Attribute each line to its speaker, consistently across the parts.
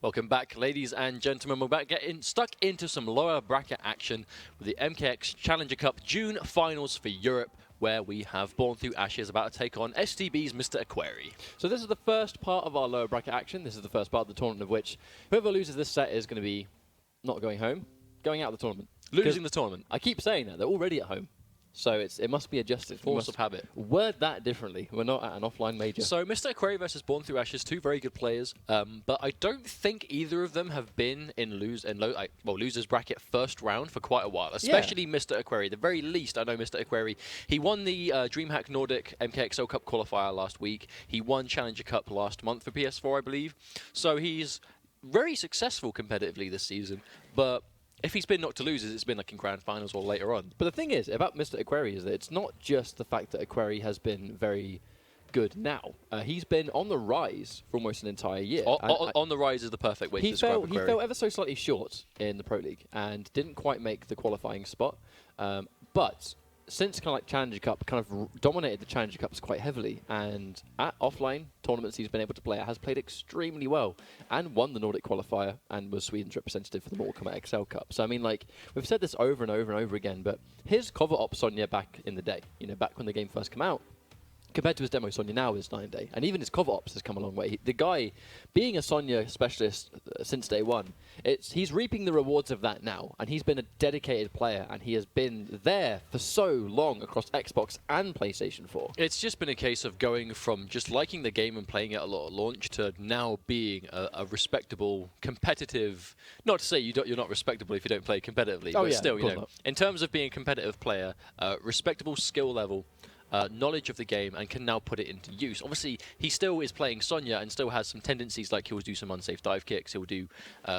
Speaker 1: Welcome back, ladies and gentlemen. We're back getting stuck into some lower bracket action with the MKX Challenger Cup June finals for Europe, where we have Born Through Ashes about to take on STB's Mr. Aquary.
Speaker 2: So this is the first part of our lower bracket action. This is the first part of the tournament of which whoever loses this set is going to be not going home, going out of the tournament.
Speaker 1: Losing the tournament.
Speaker 2: I keep saying that. They're already at home. So it must be adjusted.
Speaker 1: Force of habit.
Speaker 2: Word that differently. We're not at an offline major.
Speaker 1: So Mr. Aquary versus Born Through Ashes, two very good players, but I don't think either of them have been in losers bracket first round for quite a while, especially Mr. Aquary. The very least, I know Mr. Aquary. He won the DreamHack Nordic MKX Cup qualifier last week. He won Challenger Cup last month for PS4, I believe. So he's very successful competitively this season, but if he's been knocked to losers, it's been like in grand finals or later on.
Speaker 2: But the thing is about Mr. Aquary is that it's not just the fact that Aquary has been very good now. He's been on the rise for almost an entire year.
Speaker 1: On the rise is the perfect way to describe Aquary.
Speaker 2: He fell ever so slightly short in the Pro League and didn't quite make the qualifying spot. But since kind of like Challenger Cup kind of dominated the Challenger Cups quite heavily, and at offline tournaments he's been able to play at, has played extremely well and won the Nordic qualifier and was Sweden's representative for the Mortal Kombat XL Cup. So I mean, like, we've said this over and over and over again, but his cover op Sonya back in the day, you know, back when the game first came out, compared to his demo Sonya now is night and day. And even his cover ops has come a long way. The guy, being a Sonya specialist since day one, he's reaping the rewards of that now. And he's been a dedicated player, and he has been there for so long across Xbox and PlayStation 4.
Speaker 1: It's just been a case of going from just liking the game and playing it a lot at launch to now being a respectable, competitive... Not to say you're not respectable if you don't play competitively, but still, you know, in terms of being a competitive player, respectable skill level, knowledge of the game, and can now put it into use. Obviously, he still is playing Sonya and still has some tendencies, like he'll do some unsafe dive kicks, he'll do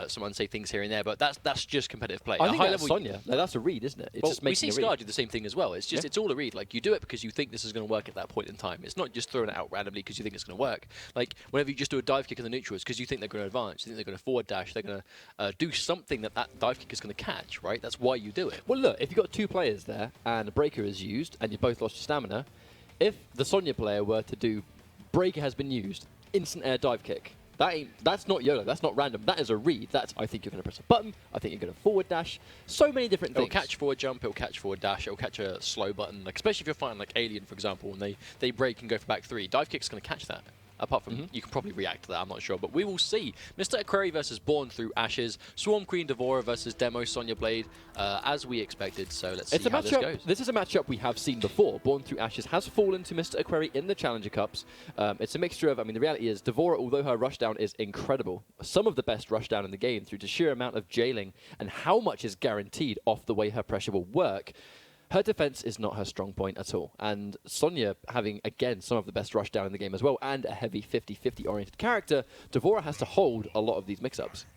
Speaker 1: some unsafe things here and there, but that's just competitive play.
Speaker 2: I think that's Sonya. Like, that's a read, isn't it? It's just
Speaker 1: we see Scar do the same thing as well. It's just it's all a read. Like, you do it because you think this is going to work at that point in time. It's not just throwing it out randomly because you think it's going to work. Like, whenever you just do a dive kick in the neutral, it's because you think they're going to advance, you think they're going to forward dash, they're going to do something that dive kick is going to catch, right? That's why you do it.
Speaker 2: Well, look, if you've got two players there and a breaker is used and you both lost your stamina, if the Sonya player were to do breaker has been used, instant air dive kick, that's not YOLO, that's not random, that is a read. That's, I think you're going to press a button, I think you're going to forward dash, so many different things.
Speaker 1: It'll catch forward jump, it'll catch forward dash, it'll catch a slow button, like, especially if you're fighting like Alien, for example, and they break and go for back three. Dive kick's going to catch that. Apart from, you can probably react to that, I'm not sure. But we will see. Mr. Aquary versus Born Through Ashes. Swarm Queen Devora versus Demo Sonya Blade, as we expected. So let's see how this goes.
Speaker 2: This is a matchup we have seen before. Born Through Ashes has fallen to Mr. Aquary in the Challenger Cups. It's a mixture of, I mean, the reality is Devora, although her rushdown is incredible, some of the best rushdown in the game through the sheer amount of jailing and how much is guaranteed off the way her pressure will work, her defense is not her strong point at all. And Sonya having, again, some of the best rushdown in the game as well, and a heavy 50-50 oriented character, Devora has to hold a lot of these mix-ups.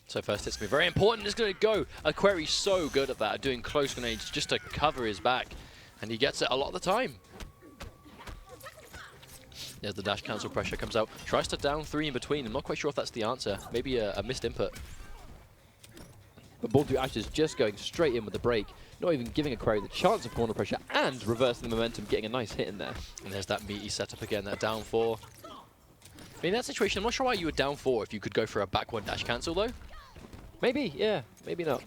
Speaker 1: So first hit's going to be very important. It's going to go. Aquary's so good at that, doing close grenades just to cover his back. And he gets it a lot of the time. There's the dash cancel, pressure comes out. Tries to down three in between. I'm not quite sure if that's the answer. Maybe a missed input.
Speaker 2: But Born Through Ashes just going straight in with the break, not even giving Aquary the chance of corner pressure and reversing the momentum, getting a nice hit in there.
Speaker 1: And there's that meaty setup again, that down four. I mean, in that situation, I'm not sure why you would down four if you could go for a back one dash cancel, though.
Speaker 2: Maybe, yeah, maybe not.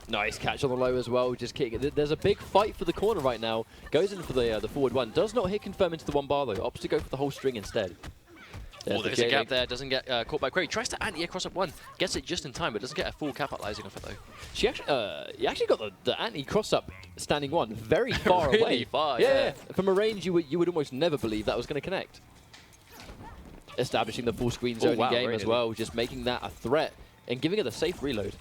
Speaker 2: Nice catch on the low as well, just kicking it. There's a big fight for the corner right now. Goes in for the forward one. Does not hit confirm into the one bar, though. Opts to go for the whole string instead.
Speaker 1: There's a gap there, doesn't get caught by Aquary. Tries to anti-air cross up one, gets it just in time, but doesn't get a full capitalizing off it though.
Speaker 2: He actually got the anti-cross up standing one very far
Speaker 1: really
Speaker 2: away.
Speaker 1: Far,
Speaker 2: yeah. From a range you would almost never believe that was going to connect. Establishing the full screen zone in game as well, just making that a threat and giving it a safe reload.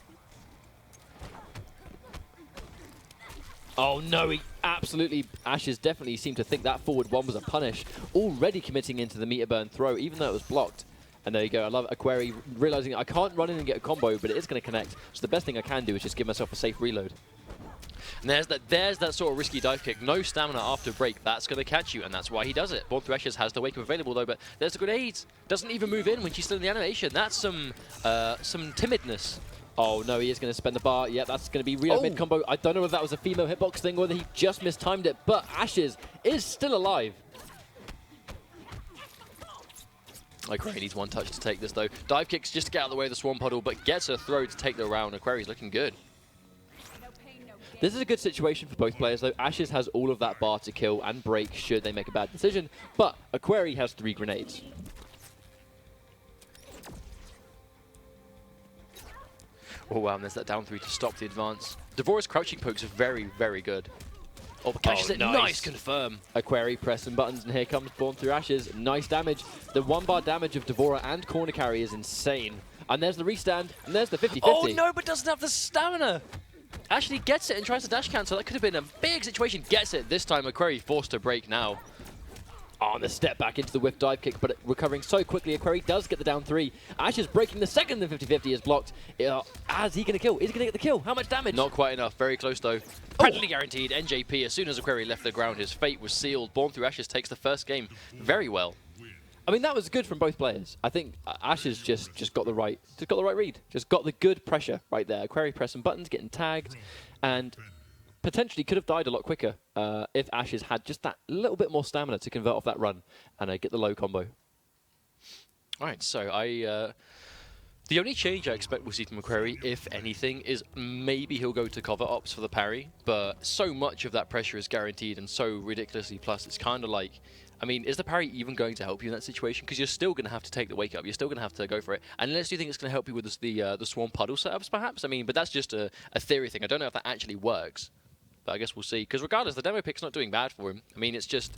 Speaker 2: Oh no, he absolutely, Ashes definitely seemed to think that forward one was a punish, already committing into the meter burn throw, even though it was blocked. And there you go, I love Aquary realizing I can't run in and get a combo, but it is going to connect. So the best thing I can do is just give myself a safe reload.
Speaker 1: And there's that sort of risky dive kick, no stamina after break, that's going to catch you, and that's why he does it. Born Through Ashes has the wake up available though, but there's the grenades, doesn't even move in when she's still in the animation. That's some timidness
Speaker 2: Oh no, he is going to spend the bar. Yeah, that's going to be reload mid combo. I don't know if that was a female hitbox thing or whether he just mistimed it, but Ashes is still alive.
Speaker 1: Aquary needs one touch to take this though. Dive kicks just to get out of the way of the Swarm Puddle, but gets a throw to take the round. Aquary's looking good.
Speaker 2: This is a good situation for both players though. Ashes has all of that bar to kill and break should they make a bad decision, but Aquary has 3 grenades.
Speaker 1: Oh wow, and there's that down 3 to stop the advance. Devora's crouching pokes are very, very good. Oh, but catches it. Nice confirm.
Speaker 2: Aquary pressing buttons, and here comes Born Through Ashes. Nice damage. The 1 bar damage of Devora and corner carry is insane. And there's the restand, and there's the 50-50.
Speaker 1: Oh no, but doesn't have the stamina. Actually gets it and tries to dash cancel. That could have been a big situation. Gets it. This time Aquary forced to break now.
Speaker 2: Oh, and the step back into the whiff dive kick, but recovering so quickly. Aquary does get the down 3. Ashes breaking the second, the 50-50 is blocked. Is he going to kill? Is he going to get the kill? How much damage?
Speaker 1: Not quite enough. Very close though. Practically guaranteed. NJP, as soon as Aquary left the ground, his fate was sealed. Born Through Ashes takes the first game very well.
Speaker 2: I mean, that was good from both players. I think Ashes just got the right read. Just got the good pressure right there. Aquary pressing buttons, getting tagged, and potentially could have died a lot quicker if Ashes had just that little bit more stamina to convert off that run and get the low combo.
Speaker 1: All right, so the only change I expect we'll see from Aquary, if anything, is maybe he'll go to cover ops for the parry, but so much of that pressure is guaranteed and so ridiculously plus, it's kind of like, I mean, is the parry even going to help you in that situation? Because you're still going to have to take the wake up. You're still going to have to go for it. Unless you think it's going to help you with the Swarm Puddle setups, perhaps. I mean, but that's just a theory thing. I don't know if that actually works. But I guess we'll see. Because regardless, the demo pick's not doing bad for him. I mean, it's just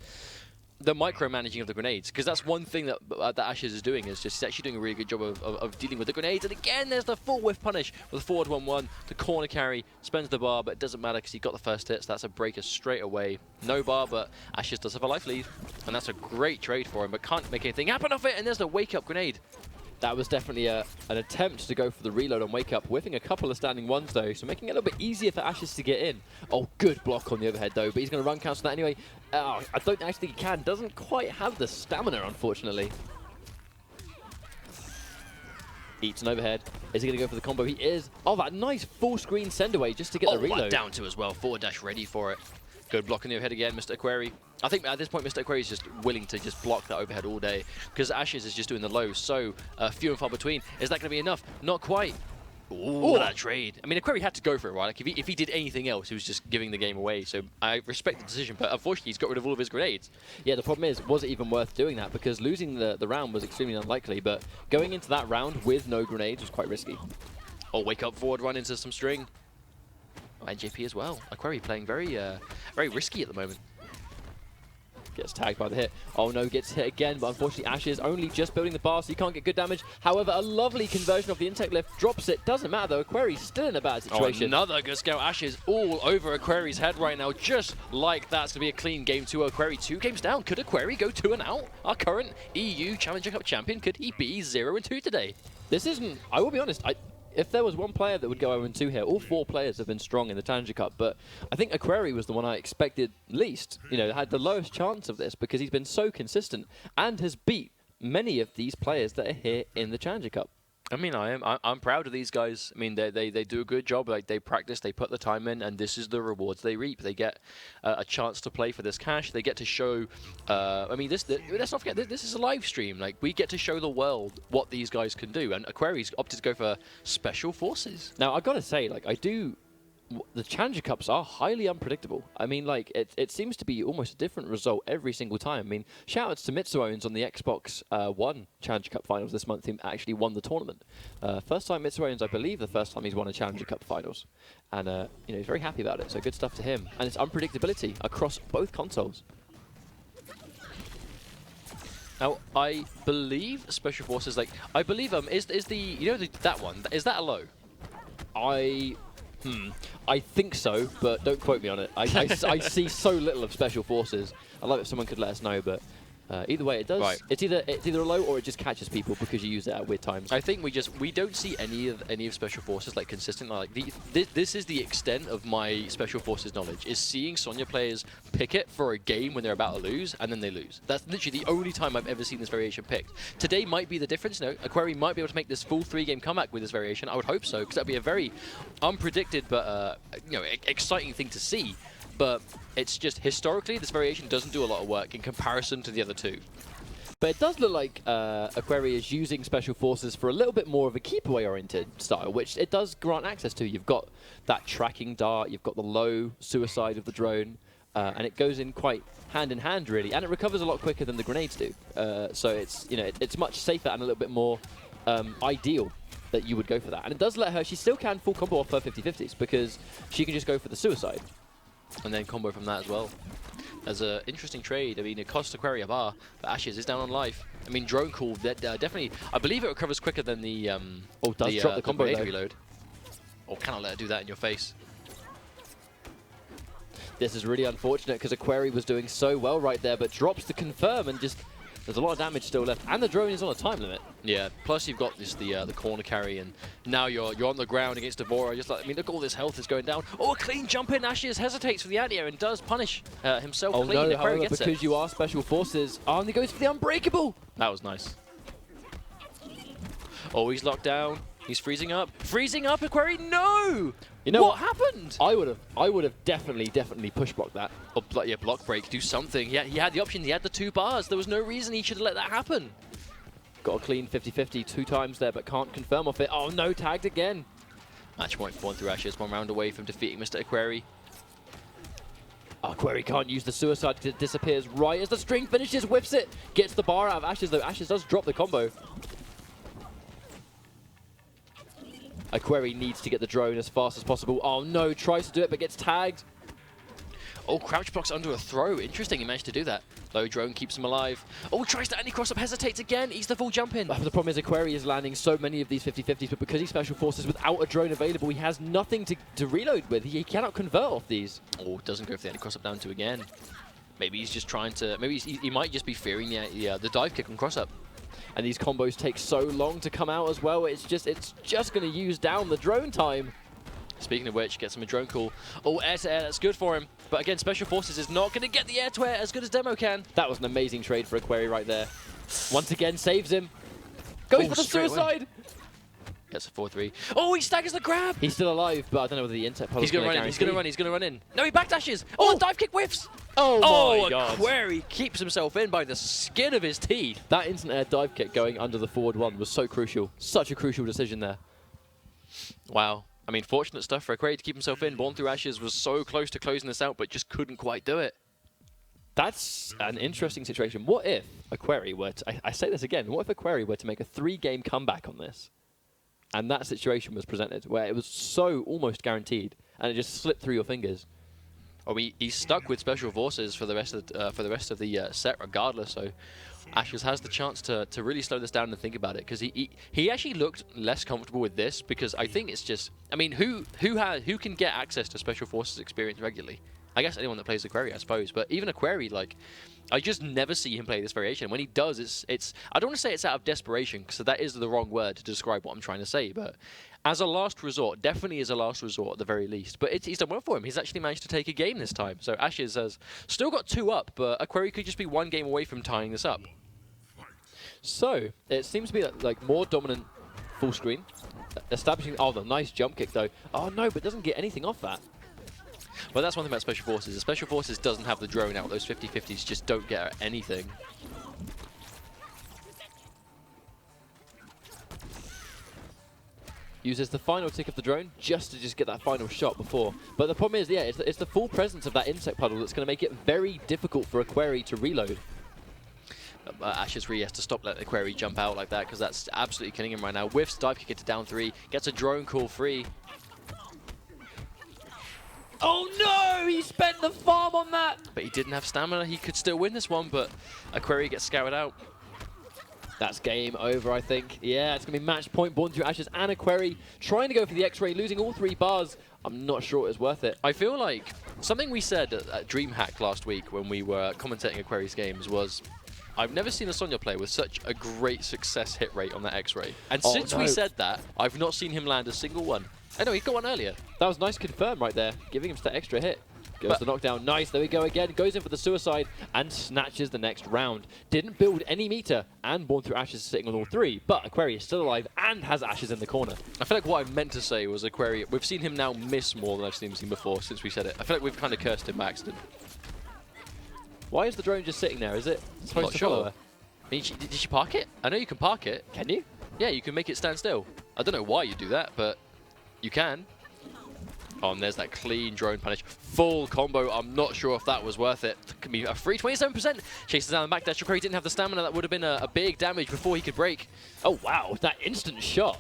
Speaker 1: the micromanaging of the grenades. Because that's one thing that Ashes is doing, is just he's actually doing a really good job of dealing with the grenades. And again, there's the full whiff punish with a forward 1-1. The corner carry spends the bar, but it doesn't matter because he got the first hit, so that's a breaker straight away. No bar, but Ashes does have a life lead. And that's a great trade for him, but can't make anything happen off it. And there's the wake-up grenade.
Speaker 2: That was definitely an attempt to go for the reload on Wake Up, whiffing a couple of standing ones though, so making it a little bit easier for Ashes to get in. Oh, good block on the overhead though, but he's going to run cancel that anyway. I don't actually think he can. Doesn't quite have the stamina, unfortunately. Eats an overhead. Is he going to go for the combo? He is. Oh, that nice full screen send away just to get the reload.
Speaker 1: Down to as well. Forward dash ready for it. Good block on the overhead again, Mr. Aquary. I think at this point, Mr. Aquary is just willing to just block that overhead all day because Ashes is just doing the low so few and far between. Is that going to be enough? Not quite. Ooh, that trade. I mean, Aquary had to go for it, right? Like if he did anything else, he was just giving the game away. So I respect the decision, but unfortunately, he's got rid of all of his grenades.
Speaker 2: Yeah, the problem is, was it even worth doing that? Because losing the round was extremely unlikely, but going into that round with no grenades was quite risky.
Speaker 1: Oh, wake up forward, run into some string. Oh, NJP as well. Aquary playing very risky at the moment.
Speaker 2: Gets tagged by the hit. Oh no, gets hit again, but unfortunately Ashes only just building the bar, so he can't get good damage. However, a lovely conversion of the intake lift, drops it. Doesn't matter though, Aquary's still in a bad situation.
Speaker 1: Oh, another good scout. Ashes all over Aquary's head right now, just like that. It's going to be a clean game to Aquary. 2 games down. Could Aquary go 2 and out? Our current EU Challenger Cup champion, could he be 0 and 2 today?
Speaker 2: This isn't, I will be honest, if there was one player that would go 0-2 here, all 4 players have been strong in the Challenger Cup, but I think Aquary was the one I expected least, had the lowest chance of this because he's been so consistent and has beat many of these players that are here in the Challenger Cup.
Speaker 1: I mean, I'm proud of these guys. I mean, they do a good job. Like, they practice, they put the time in, and this is the rewards they reap. They get a chance to play for this cash. They get to show. I mean, let's not forget this is a live stream. Like, we get to show the world what these guys can do. And Aquary's opted to go for Special Forces.
Speaker 2: Now, I gotta say, the Challenger Cups are highly unpredictable. I mean, it seems to be almost a different result every single time. I mean, shout-outs to Mitsuones on the Xbox One Challenger Cup Finals this month. He actually won the tournament. First time Mitsuones, I believe, the first time he's won a Challenger Cup Finals. And, he's very happy about it, so good stuff to him. And it's unpredictability across both consoles.
Speaker 1: Now, I believe Special Forces, I believe, is the, that one, is that a low?
Speaker 2: I think so, but don't quote me on it. I see so little of Special Forces. I'd love if someone could let us know, but Either way, it does.
Speaker 1: Right.
Speaker 2: It's either a low or it just catches people because you use it at weird times.
Speaker 1: I think we don't see any of Special Forces like consistent. Like this is the extent of my Special Forces knowledge, is seeing Sonya players pick it for a game when they're about to lose and then they lose. That's literally the only time I've ever seen this variation picked. Today might be the difference. You know, Aquary might be able to make this full 3-game comeback with this variation. I would hope so, because that'd be a very unpredicted but you know, exciting thing to see. But it's just historically this variation doesn't do a lot of work in comparison to the other two.
Speaker 2: But it does look like Aquary is using Special Forces for a little bit more of a keep-away-oriented style, which it does grant access to. You've got that tracking dart, you've got the low suicide of the drone, and it goes in quite hand-in-hand, really. And it recovers a lot quicker than the grenades do. So it's, you know, it's much safer and a little bit more ideal that you would go for that. And it does let her, she still can full combo off her 50-50s, because she can just go for the suicide.
Speaker 1: And then combo from that as well. As an interesting trade, I mean, it costs Aquary a bar, but Ashes is down on life. I mean, drone call, that definitely, I believe it recovers quicker than the
Speaker 2: does drop the combo
Speaker 1: grenade reload. Or cannot let her do that in your face.
Speaker 2: This is really unfortunate because Aquary was doing so well right there, but drops the confirm and just, there's a lot of damage still left. And the drone is on a time limit.
Speaker 1: Yeah, plus you've got this the corner carry, and now you're on the ground against Devora. Just like, I mean, look, all this health is going down. Oh, a clean jump in. Ashes hesitates for the anti-air and does punish himself clean.
Speaker 2: No,
Speaker 1: Aquary
Speaker 2: however,
Speaker 1: gets
Speaker 2: because
Speaker 1: it.
Speaker 2: you are Special Forces, and he goes for the Unbreakable.
Speaker 1: That was nice. Oh, he's locked down. He's freezing up. Freezing up, Aquary. No!
Speaker 2: You know
Speaker 1: what happened?
Speaker 2: I would have definitely push blocked that.
Speaker 1: Oh, yeah, block break. Do something. Yeah, he had the option. He had the 2 bars. There was no reason he should have let that happen.
Speaker 2: Got a clean 50-50 2 times there, but can't confirm off it. Oh no, tagged again.
Speaker 1: Match point for 1 through Ashes. 1 round away from defeating Mr. Aquary.
Speaker 2: Aquary can't use the suicide because it disappears right as the string finishes, whips it, gets the bar out of Ashes, though Ashes does drop the combo. Aquary needs to get the drone as fast as possible. Oh no, tries to do it but gets tagged.
Speaker 1: Oh, crouch blocks under a throw. Interesting, he managed to do that. Low drone keeps him alive. Oh, tries to anti-cross up, hesitates again, eats the full jump in.
Speaker 2: But the problem is Aquary is landing so many of these 50-50s, but because he's Special Forces without a drone available, he has nothing to reload with. He cannot convert off these.
Speaker 1: Oh, doesn't go for the anti-cross up down 2 again. Maybe he's just trying to, maybe he might just be fearing the dive kick on cross up.
Speaker 2: And these combos take so long to come out as well. It's just going to use down the drone time.
Speaker 1: Speaking of which, gets him a drone call. Oh, air-to-air, that's good for him. But again, Special Forces is not going to get the air-to-air as good as Demo can.
Speaker 2: That was an amazing trade for Aquary right there. Once again, saves him. Goes for the suicide.
Speaker 1: Gets a 4-3. Oh, he staggers the grab.
Speaker 2: He's still alive, but I don't know whether the insect puddle is going to
Speaker 1: run in. He's going to run. He's going to run in. No, he backdashes.
Speaker 2: Oh,
Speaker 1: dive kick whiffs.
Speaker 2: Oh my God.
Speaker 1: Aquary keeps himself in by the skin of his teeth.
Speaker 2: That instant air dive kick going under the forward 1 was so crucial. Such a crucial decision there.
Speaker 1: Wow. I mean, fortunate stuff for Aquary to keep himself in. Born Through Ashes was so close to closing this out, but just couldn't quite do it.
Speaker 2: That's an interesting situation. What if Aquary were to, I say this again, what if Aquary were to make a 3-game comeback on this? And that situation was presented, where it was so almost guaranteed, and it just slipped through your fingers.
Speaker 1: Oh, he's stuck with Special Forces for the rest of the set, regardless. So Ashes has the chance to really slow this down and think about it, because he actually looked less comfortable with this, because I think it's just, I mean, who can get access to Special Forces experience regularly? I guess anyone that plays Aquary, I suppose. But even Aquary, like, I just never see him play this variation. When he does, it's I don't want to say it's out of desperation, because that is the wrong word to describe what I'm trying to say. But as a last resort, definitely as a last resort at the very least. But he's done well for him. He's actually managed to take a game this time. So Ashes has still got 2 up, but Aquary could just be 1 game away from tying this up.
Speaker 2: So it seems to be like more dominant full screen. Establishing, oh, the nice jump kick though. Oh no, but doesn't get anything off that.
Speaker 1: Well, that's one thing about Special Forces. The Special Forces doesn't have the drone out. Those 50-50s just don't get anything.
Speaker 2: Uses the final tick of the drone just to get that final shot before. But the problem is, yeah, it's the full presence of that insect puddle that's going to make it very difficult for Aquary to reload.
Speaker 1: Ashes really has to stop letting Aquary jump out like that, because that's absolutely killing him right now. Whiffs, dive kick it to down 3, gets a drone call free.
Speaker 2: Oh no! He spent the farm on that!
Speaker 1: But he didn't have stamina. He could still win this one, but Aquary gets scouted out.
Speaker 2: That's game over, I think. Yeah, it's going to be match point. Born Through Ashes and Aquary trying to go for the X-ray, losing all 3 bars. I'm not sure it was worth it.
Speaker 1: I feel like something we said at DreamHack last week when we were commentating Aquary's games was, I've never seen a Sonya play with such a great success hit rate on that X-ray. And
Speaker 2: Oh,
Speaker 1: since we said that, I've not seen him land a single one. I know, he got one earlier.
Speaker 2: That was nice confirm right there, giving him that extra hit. Goes the knockdown, nice, there we go again, goes in for the suicide and snatches the next round. Didn't build any meter, and Born Through Ashes is sitting on all 3, but Aquary is still alive and has Ashes in the corner.
Speaker 1: I feel like what I meant to say was Aquary, we've seen him now miss more than I've seen him before since we said it. I feel like we've kind of cursed him by accident.
Speaker 2: Why is the drone just sitting there? Is it supposed
Speaker 1: Not
Speaker 2: to
Speaker 1: sure.
Speaker 2: follow her?
Speaker 1: I mean, did she park it? I know you can park it.
Speaker 2: Can you?
Speaker 1: Yeah, you can make it stand still. I don't know why you do that, but you can. Oh, and there's that clean drone punish. Full combo. I'm not sure if that was worth it. Could be a free 27%. Chases down the back dash. Aquary didn't have the stamina. That would have been a big damage before he could break.
Speaker 2: Oh, wow, that instant shot.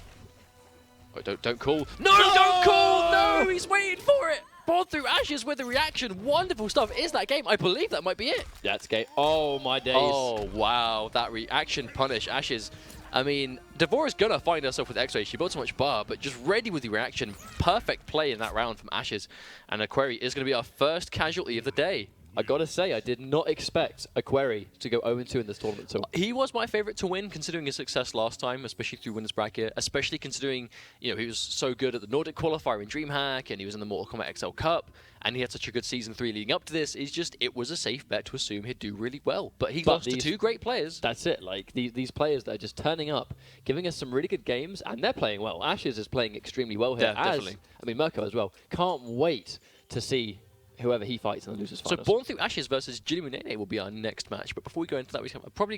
Speaker 1: Oh, don't call. No, don't call! No, he's waiting for it. Born Through Ashes with the reaction. Wonderful stuff. Is that game? I believe that might be it.
Speaker 2: That's game. Oh, my days.
Speaker 1: Oh, wow. That reaction punish. Ashes. I mean, Devora's gonna find herself with X-Ray. She built so much bar, but just ready with the reaction. Perfect play in that round from Ashes. And Aquary is gonna be our first casualty of the day.
Speaker 2: I gotta say, I did not expect Aquary to go 0-2 in this tournament. So
Speaker 1: He was my favorite to win, considering his success last time, especially through winners bracket, especially considering, you know, he was so good at the Nordic qualifier in DreamHack, and he was in the Mortal Kombat XL Cup, and he had such a good season 3 leading up to this. It's just, it was a safe bet to assume he'd do really well. But he lost to 2 great players.
Speaker 2: That's it. Like, these players that are just turning up, giving us some really good games, and they're playing well. Ashes is playing extremely well here.
Speaker 1: Yeah, definitely.
Speaker 2: I mean, Mirko as well. Can't wait to see whoever he fights in the losers
Speaker 1: So
Speaker 2: finals.
Speaker 1: Born Through Ashes versus Jilly Munene will be our next match. But before we go into that, we can probably